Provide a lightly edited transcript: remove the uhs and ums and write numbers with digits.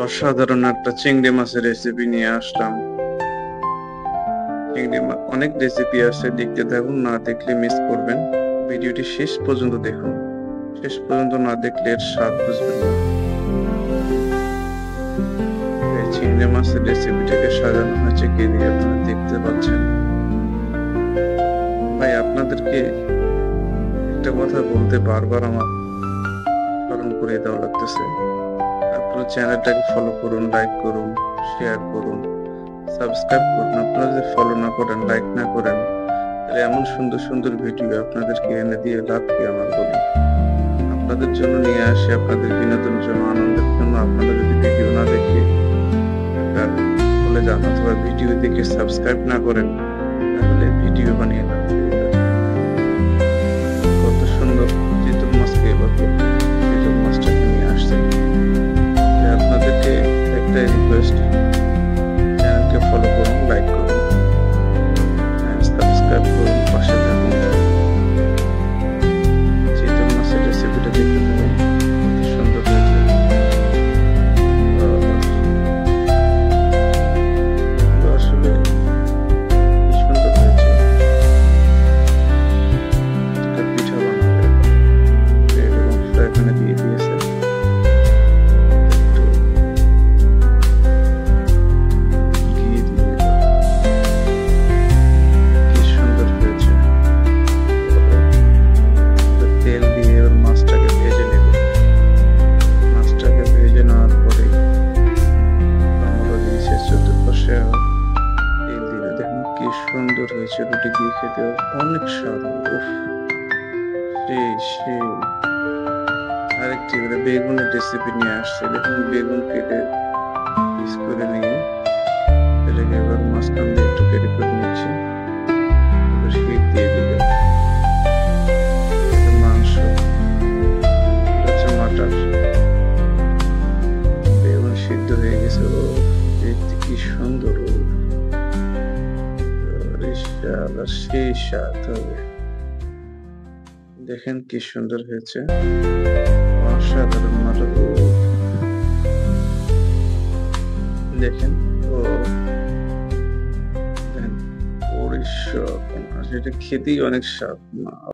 অসাধারণ একটা চিংড়ি মাছের রেসিপি নিয়ে আসলাম। চিংড়ি মাছ অনেক রেসিপি আছে, দেখতে থাকুন, না দেখলে মিস করবেন। ভিডিওটি শেষ পর্যন্ত দেখুন, শেষ পর্যন্ত না দেখলে এর স্বাদ বুঝবেন না। এই চিংড়ি মাছের রেসিপিটাকে সাজানো হয়েছে কি দিয়ে আপনারা দেখতে পাচ্ছেন। ভাই, আপনাদেরকে একটা কথা বলতে বারবার আমার স্মরণ করিয়ে দেওয়া লাগতেছে। আপনারা চ্যানেলটাকে ফলো করুন, লাইক করুন, শেয়ার করুন, সাবস্ক্রাইব করুন। আপনারা যদি ফলো না করেন, লাইক না করেন, তাহলে এমন সুন্দর সুন্দর ভিডিও আপনাদেরকে এনে দিয়ে লাভ কি আমার বলি। আপনাদের জন্য নিয়ে আসি, আপনাদের বিনোদনের জন্য, আনন্দের জন্য। আপনারা যদি ভিডিও না দেখে বলে যান অথবা ভিডিও দেখে সাবস্ক্রাইব না করেন, তাহলে ভিডিও বানিয়ে না। কত সুন্দর চিতল মাছকে এবার চিতল মাছটাকে নিয়ে আসছেন। আপনাদেরকে একটা রিকোয়েস্ট, চ্যানেলকে ফলো করুন, লাইক করুন, সাবস্ক্রাইব করুন, পাশে থাকুন। চিতল মাছের রেসিপিটা দেখতে থাকুন, কত সুন্দর হয়েছে। আসলে কি সুন্দর হয়েছে। একটা পিঠা বানাবে, এবং এখানে দিয়ে দিয়েছে। সুন্দর হয়েছে, রুটি দিয়ে খেতে অনেক স্বাদ। আরেকটি বেগুনের রেসিপি নিয়ে আসছে। দেখুন, বেগুন কেটে পিস করে নিয়ে এটাকে এবার মাঝখান দিয়ে একটু কেটে করে নিচ্ছে, শীত দিয়ে দিবে। মাংস, এটা হচ্ছে মাটন। বেগুন সিদ্ধ হয়ে গেছে, দেখতে কি সুন্দর। সেই স্বাদ হবে। দেখেন কি সুন্দর হয়েছে, অসাধারণ মাটন। দেখেন, দেখেন, এটা খেতেই অনেক স্বাদ।